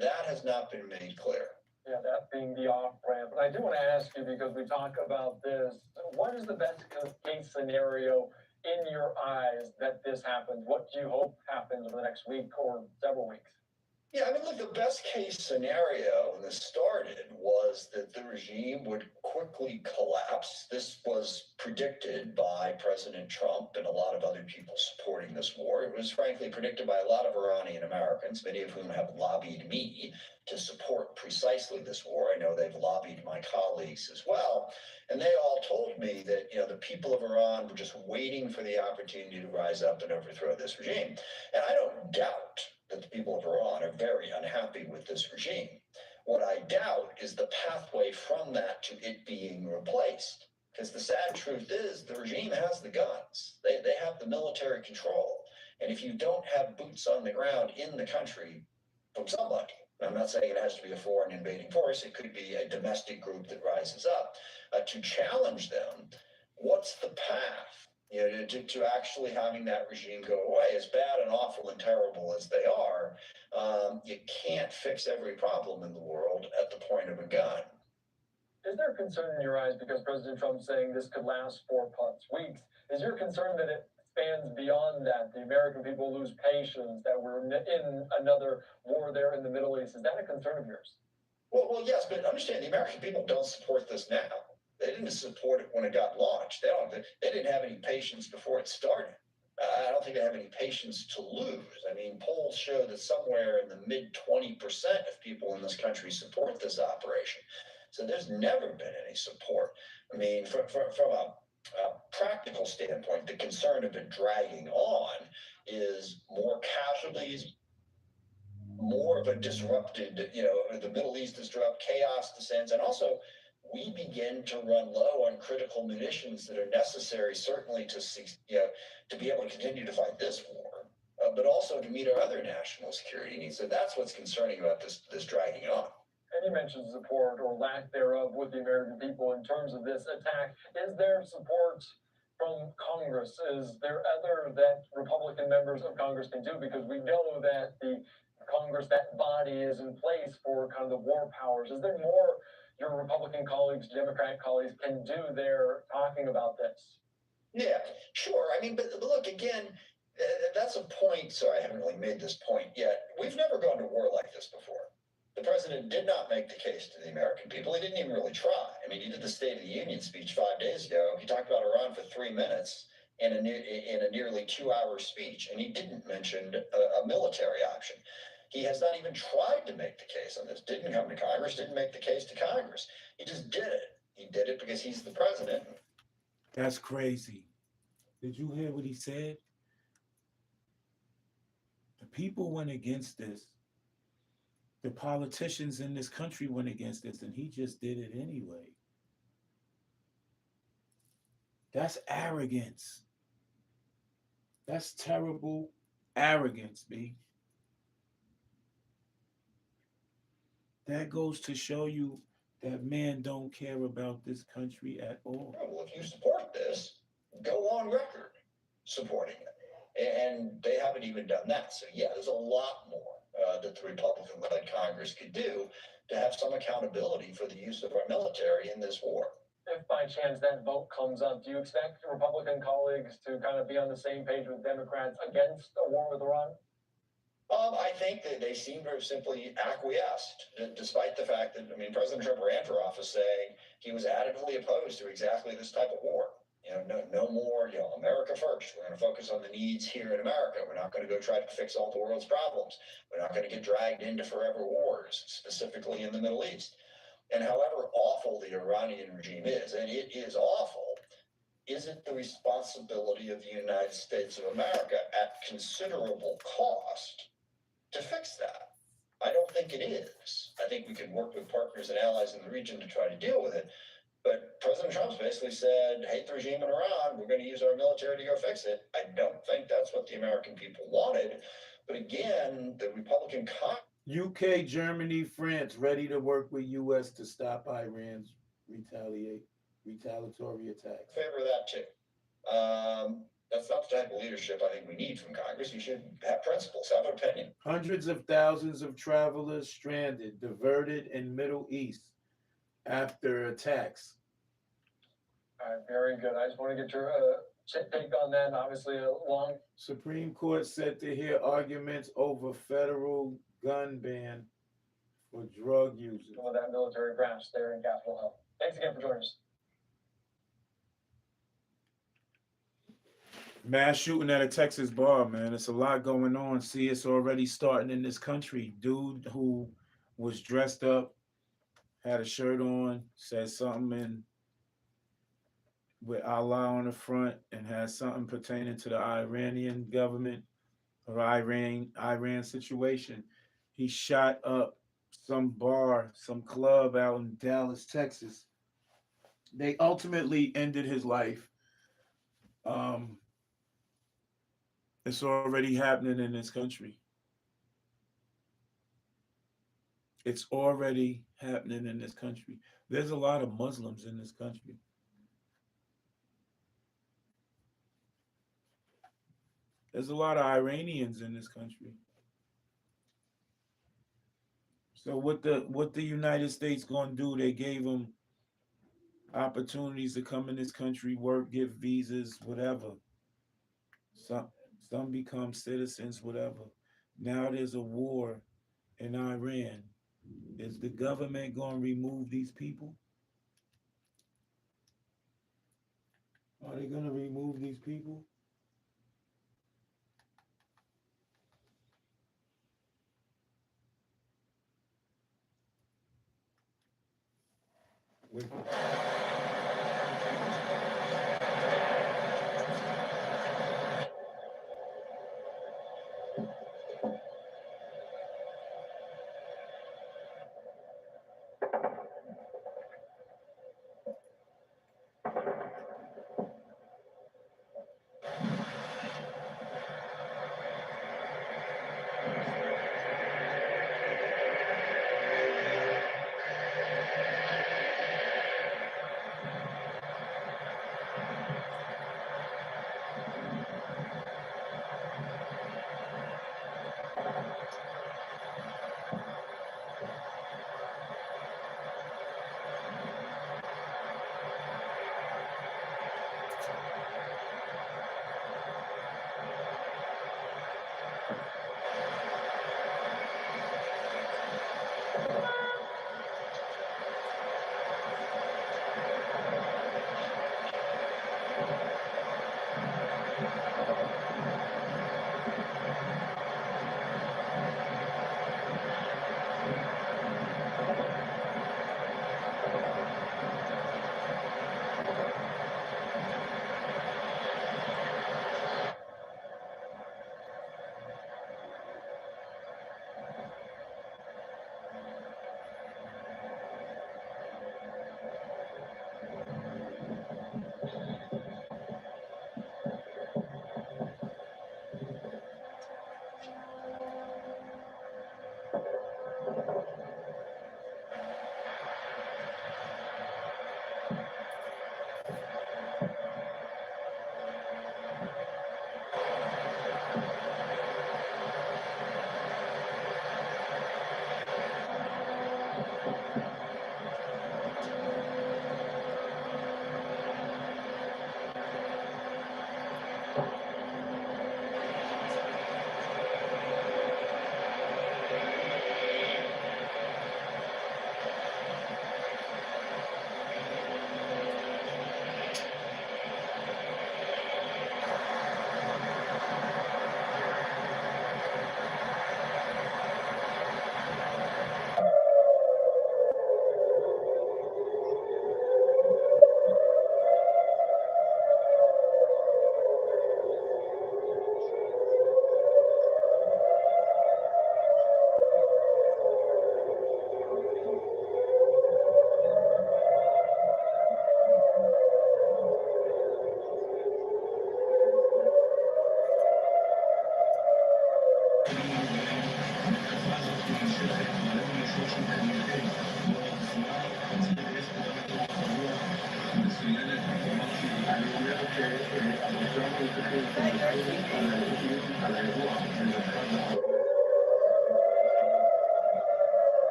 that has not been made clear. Yeah, that being the off-ramp. And I do want to ask you, because we talk about this, what is the best case scenario in your eyes that this happens? What do you hope happens over the next week or several weeks? Yeah, I mean, look, the best case scenario when this started was that the regime would quickly collapse. This was predicted by President Trump and a lot of other people supporting this war. It was frankly predicted by a lot of Iranian Americans, many of whom have lobbied me to support precisely this war. I know they've lobbied my colleagues as well. And they all told me that, the people of Iran were just waiting for the opportunity to rise up and overthrow this regime. And I don't doubt that the people of Iran are very unhappy with this regime. What I doubt is the pathway from that to it being replaced. Because the sad truth is the regime has the guns. They have the military control. And if you don't have boots on the ground in the country from somebody, I'm not saying it has to be a foreign invading force, it could be a domestic group that rises up to challenge them, what's the path? To actually having that regime go away, as bad and awful and terrible as they are, you can't fix every problem in the world at the point of a gun. Is there a concern in your eyes, because President Trump's saying this could last 4+ weeks? Is your concern that it spans beyond that? The American people lose patience, that we're in another war there in the Middle East. Is that a concern of yours? Well, yes, but understand the American people don't support this now. They didn't support it when it got launched. They didn't have any patience before it started. I don't think they have any patience to lose. I mean, polls show that somewhere in the mid 20% of people in this country support this operation. So there's never been any support. I mean, from a practical standpoint, the concern of it dragging on is more casualties, more of a disrupted, the Middle East disrupt, chaos descends, and also we begin to run low on critical munitions that are necessary, certainly to be able to continue to fight this war, but also to meet our other national security needs. So that's what's concerning about this dragging on. And you mentioned support or lack thereof with the American people in terms of this attack. Is there support from Congress? Is there other that Republican members of Congress can do? Because we know that the Congress, that body is in place for kind of the war powers. Is there more your Republican colleagues, Democratic colleagues can do there talking about this? Yeah, sure. I mean, but look, again, that's a point. Sorry, I haven't really made this point yet. We've never gone to war like this before. The president did not make the case to the American people. He didn't even really try. I mean, he did the State of the Union speech 5 days ago. He talked about Iran for 3 minutes in a nearly 2-hour speech, and he didn't mention a military option. He has not even tried to make the case on this. Didn't come to Congress, didn't make the case to Congress. He just did it. He did it because he's the president. That's crazy. Did you hear what he said? The people went against this. The politicians in this country went against this, and he just did it anyway. That's arrogance. That's terrible arrogance, B. That goes to show you that man don't care about this country at all. Well, if you support this, go on record supporting it. And they haven't even done that. So, yeah, there's a lot more that the Republican-led Congress could do to have some accountability for the use of our military in this war. If by chance that vote comes up, do you expect Republican colleagues to kind of be on the same page with Democrats against a war with Iran? I think that they seem to have simply acquiesced, despite the fact that, I mean, President Trump ran for office saying he was adamantly opposed to exactly this type of war. No more, America first. We're going to focus on the needs here in America. We're not going to go try to fix all the world's problems. We're not going to get dragged into forever wars, specifically in the Middle East. And however awful the Iranian regime is, and it is awful, is it the responsibility of the United States of America at considerable cost to fix that? I don't think it is. I think we can work with partners and allies in the region to try to deal with it. But President Trump's basically said, hate the regime in Iran, we're going to use our military to go fix it. I don't think that's what the American people wanted. But again, the Republican UK, Germany, France ready to work with US to stop Iran's retaliatory attack. favor of that too. That's not the type of leadership I think we need from Congress. You should have principles, have an opinion. Hundreds of thousands of travelers stranded, diverted in Middle East after attacks. All right, very good. I just want to get your take on that. Obviously, a long. Supreme Court set to hear arguments over federal gun ban for drug users. Some of that military branch there in Capitol Hill. Thanks again for joining us. Mass shooting at a Texas bar, man. It's a lot going on. See, it's already starting in this country. Dude who was dressed up, had a shirt on, said something with Allah on the front, and had something pertaining to the Iranian government or Iran situation. He shot up some bar, some club out in Dallas, Texas. They ultimately ended his life. It's already happening in this country. It's already happening in this country. There's a lot of Muslims in this country. There's a lot of Iranians in this country. So what the United States gonna do? They gave them opportunities to come in this country, work, get visas, whatever. Some become citizens, whatever. Now there's a war in Iran. Is the government going to remove these people? Are they going to remove these people?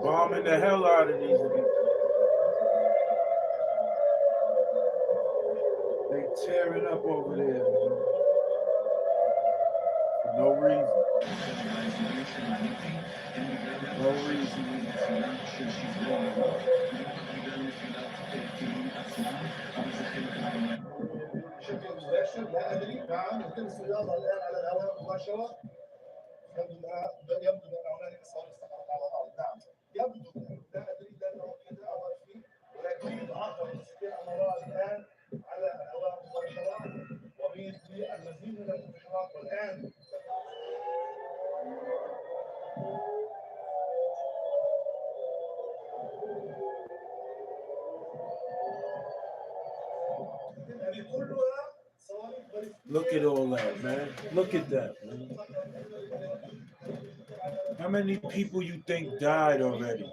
bombing the hell out of these people. They tearing up over there, man. For no reason. No reason. بشكل مباشر لا ادري. نعم يتم استئصالها الان على الهواء مباشره. يبدو ان هنالك صواريخ سقطت على الارض. نعم يبدو لا ادري لن اؤكد او انفي، ولكن اعتقد نستطيع ان نراها الان على الهواء مباشره وبالمزيد من الانتشارات. والان هذه كلها صواريخ باليستية. Look at all that, man. Look at that, man. How many people you think died already?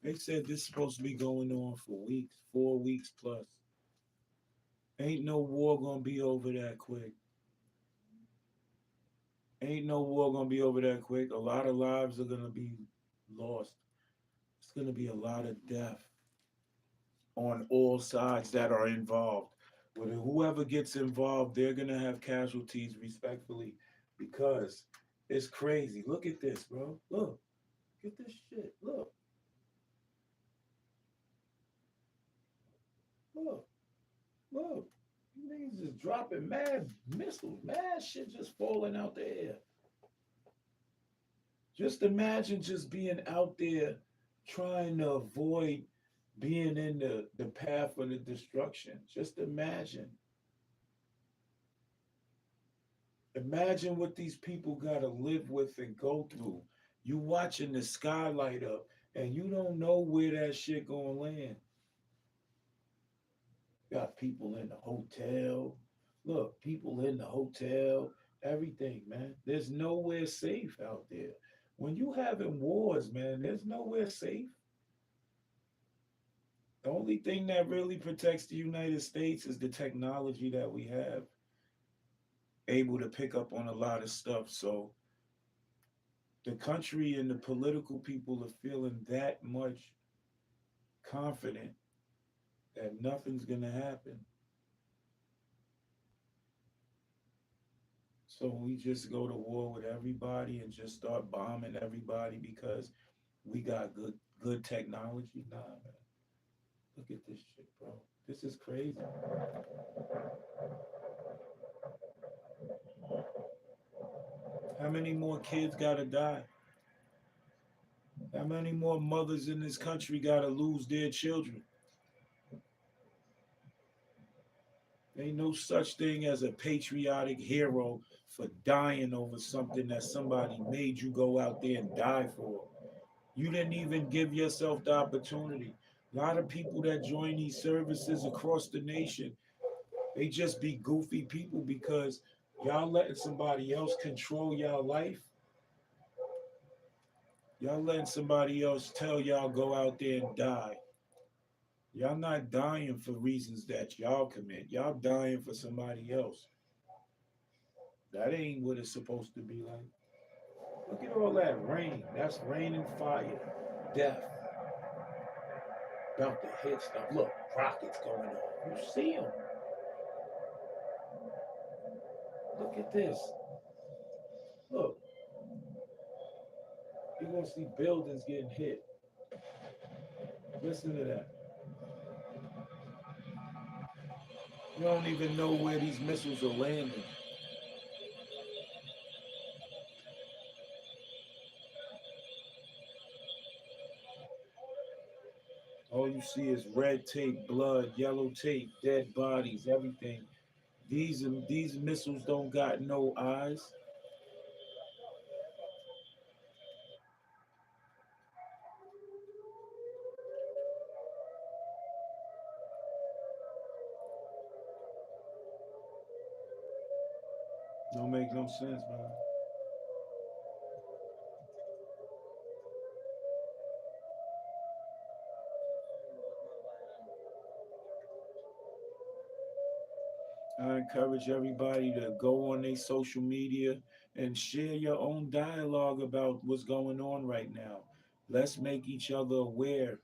They said this is supposed to be going on for weeks, 4 weeks plus. Ain't no war gonna be over that quick. Ain't no war gonna be over that quick. A lot of lives are gonna be lost. It's gonna be a lot of death on all sides that are involved. But whoever gets involved, they're gonna have casualties respectfully, because it's crazy. Look at this, bro. Look. Get this shit. Look. Look. Look. These niggas just dropping mad missiles, mad shit just falling out the air. Just imagine just being out there trying to avoid being in the path of the destruction. Just imagine. Imagine what these people got to live with and go through. You watching the sky light up and you don't know where that shit gonna land. Got people in the hotel. Look, people in the hotel, everything, man. There's nowhere safe out there. When you having wars, man, there's nowhere safe. The only thing that really protects the United States is the technology that we have, able to pick up on a lot of stuff. So the country and the political people are feeling that much confident that nothing's going to happen. So we just go to war with everybody and just start bombing everybody because we got good technology. Nah, man. Look at this shit, bro. This is crazy. How many more kids gotta die? How many more mothers in this country gotta lose their children? Ain't no such thing as a patriotic hero for dying over something that somebody made you go out there and die for. You didn't even give yourself the opportunity. A lot of people that join these services across the nation, they just be goofy people because y'all letting somebody else control y'all life. Y'all letting somebody else tell y'all go out there and die. Y'all not dying for reasons that y'all commit. Y'all dying for somebody else. That ain't what it's supposed to be like. Look at all that rain. That's rain and fire. Death. About to hit stuff. Look, rockets going on. You see them. Look at this. Look. You're going to see buildings getting hit. Listen to that. You don't even know where these missiles are landing. All you see is red tape, blood, yellow tape, dead bodies, everything. These missiles don't got no eyes. Don't make no sense, man. I encourage everybody to go on their social media and share your own dialogue about what's going on right now. Let's make each other aware.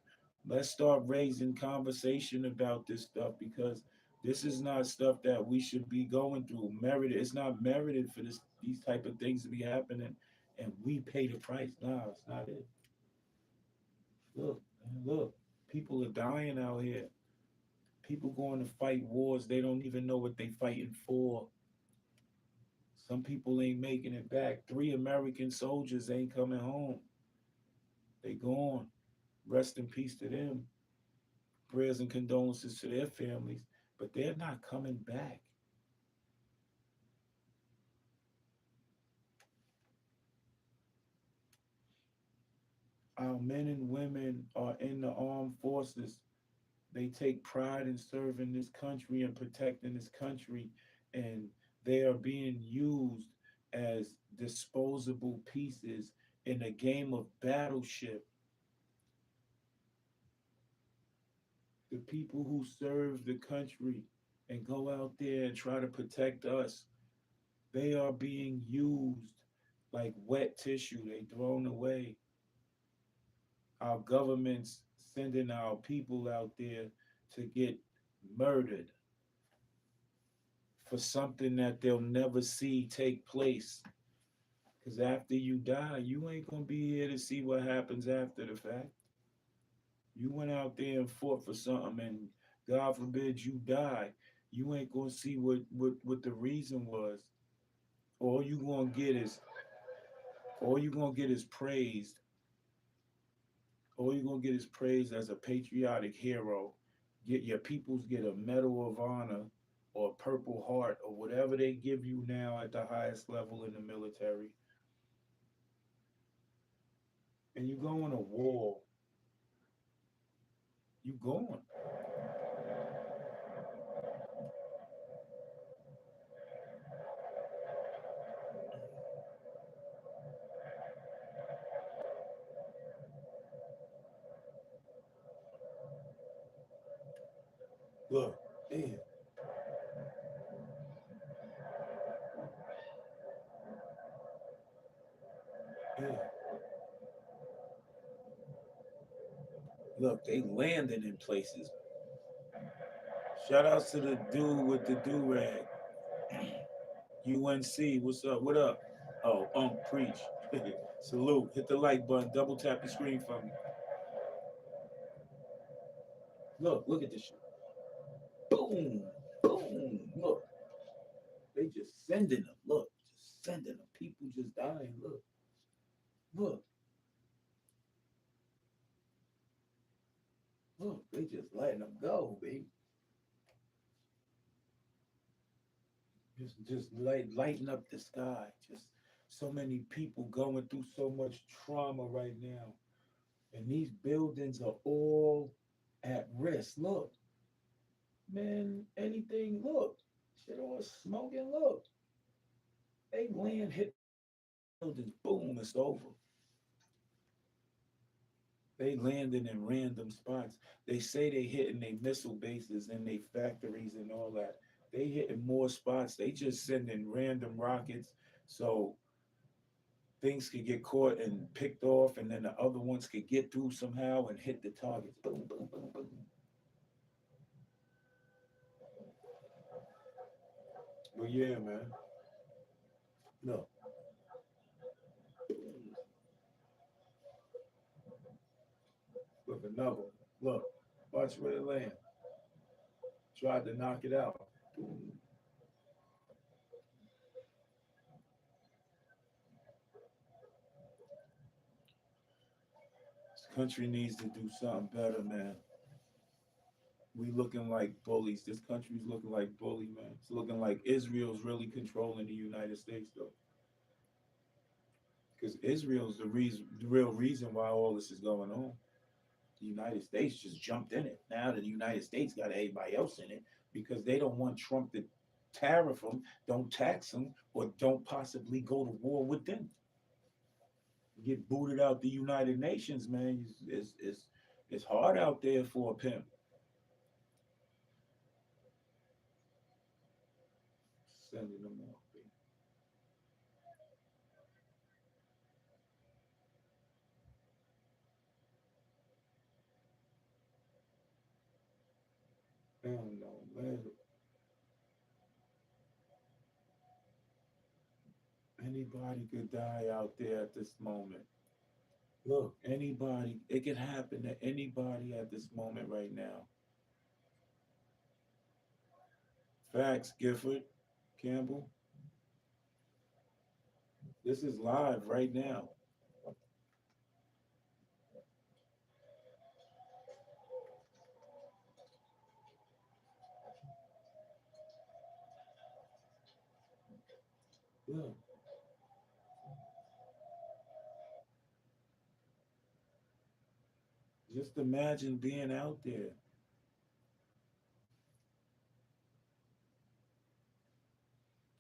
Let's start raising conversation about this stuff because this is not stuff that we should be going through. Merited. It's not merited for these type of things to be happening, and we pay the price. Nah, it's not it. Look, man, look. People are dying out here. People going to fight wars they don't even know what they fighting for. Some people ain't making it back. 3 American soldiers ain't coming home. They gone. Rest in peace to them. Prayers and condolences to their families. But they're not coming back. Our men and women are in the armed forces. They take pride in serving this country and protecting this country. And they are being used as disposable pieces in a game of battleship. The people who serve the country and go out there and try to protect us, they are being used like wet tissue. They thrown away. Our government's sending our people out there to get murdered for something that they'll never see take place. Because after you die, you ain't going to be here to see what happens after the fact. You went out there and fought for something, and God forbid you die. You ain't gonna see what the reason was. All you gonna get is all you gonna get is praised. All you gonna get is praised as a patriotic hero. Get your peoples get a medal of honor or a purple heart or whatever they give you now at the highest level in the military. And you go in a war, you going. Look, man, man. Look, they landing in places. Shout outs to the dude with the do rag. UNC, what's up? What up? Oh, preach. Salute. Hit the like button. Double tap the screen for me. Look at this shit. Boom, boom. Look, they just sending them. Look, just sending them. People just dying. Look, look. They just letting them go, baby. Just lighten up the sky. Just so many people going through so much trauma right now, and these buildings are all at risk. Look, man, anything. Look, shit all smoking. Look, they land hit buildings. Boom, it's over. They landing in random spots. They say they hitting their missile bases and they factories and all that. They hitting more spots. They just sending random rockets. So things could get caught and picked off, and then the other ones could get through somehow and hit the targets. Boom, boom, boom, boom. But yeah, man. Look, look, another one. Look, watch where they land. Tried to knock it out. Boom. This country needs to do something better, man. We looking like bullies. This country's looking like bully, man. It's looking like Israel's really controlling the United States, though, because Israel's the real reason why all this is going on. The United States just jumped in it. Now the United States got everybody else in it because they don't want Trump to tariff them, don't tax them, or don't possibly go to war with them. Get booted out the United Nations, man. It's hard out there for a pimp. sending them off. B. I don't know, man. Anybody could die out there at this moment. Look, anybody, it could happen to anybody at this moment right now. Facts, Gifford, Campbell. This is live right now. Look, just imagine being out there.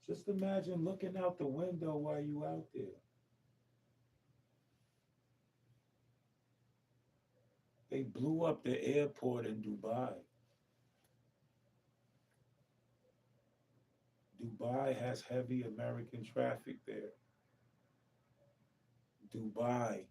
Just imagine looking out the window while you out there. They blew up the airport in Dubai. Dubai has heavy American traffic there. Dubai.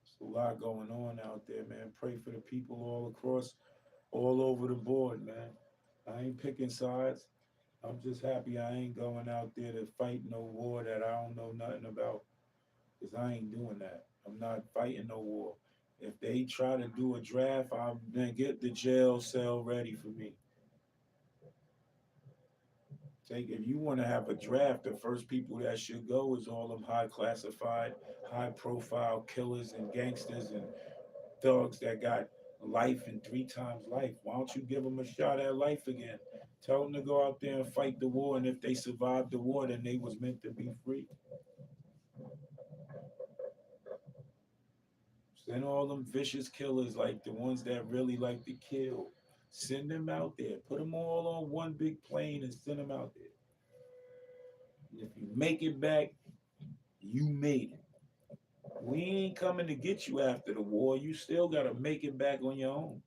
There's a lot going on out there, man. Pray for the people all across, all over the board, man. I ain't picking sides. I'm just happy I ain't going out there to fight no war that I don't know nothing about. Because I ain't doing that. I'm not fighting no war. If they try to do a draft, I'm gonna get the jail cell ready for me. Take if you want to have a draft, the first people that should go is all them high classified, high profile killers and gangsters and thugs that got life and three times life. Why don't you give them a shot at life again? Tell them to go out there and fight the war, and if they survive the war, then they was meant to be free. Send all them vicious killers, like the ones that really like to kill. Send them out there. Put them all on one big plane and send them out there. And if you make it back, you made it. We ain't coming to get you after the war. You still got to make it back on your own.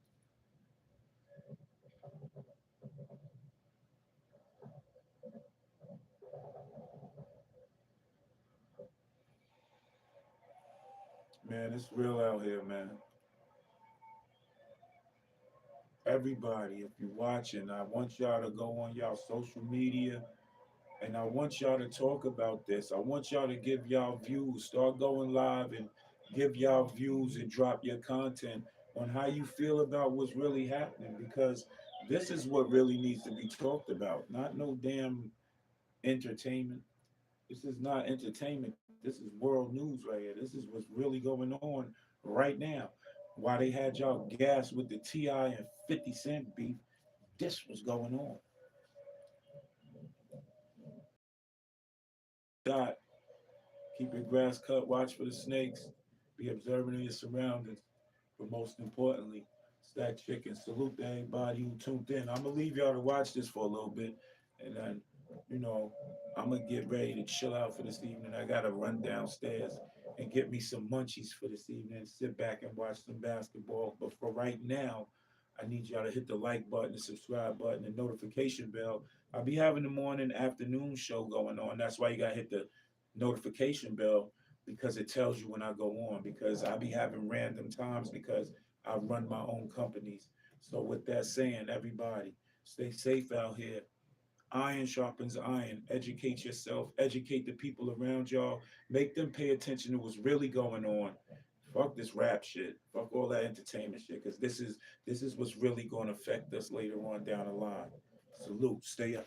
Man, it's real out here, man. Everybody, if you're watching, I want y'all to go on y'all social media and I want y'all to talk about this. I want y'all to give y'all views. Start going live and give y'all views and drop your content on how you feel about what's really happening because this is what really needs to be talked about, not no damn entertainment. This is not entertainment. This is world news right here. This is what's really going on right now. While they had y'all gas with the T.I. and 50 Cent beef, this was going on. Dot. Keep your grass cut, watch for the snakes, be observant of your surroundings. But most importantly, stack chicken. Salute to everybody who tuned in. I'm gonna leave y'all to watch this for a little bit, and then, you know, I'm gonna get ready to chill out for this evening. I gotta run downstairs and get me some munchies for this evening. Sit back and watch some basketball. But for right now, I need y'all to hit the like button, the subscribe button, the notification bell. I'll be having the morning, afternoon show going on. That's why you gotta hit the notification bell because it tells you when I go on because I be having random times because I run my own companies. So with that saying, everybody, stay safe out here. Iron sharpens iron. Educate yourself. Educate the people around y'all. Make them pay attention to what's really going on. Fuck this rap shit. Fuck all that entertainment shit. Because this is what's really going to affect us later on down the line. Salute. Stay up.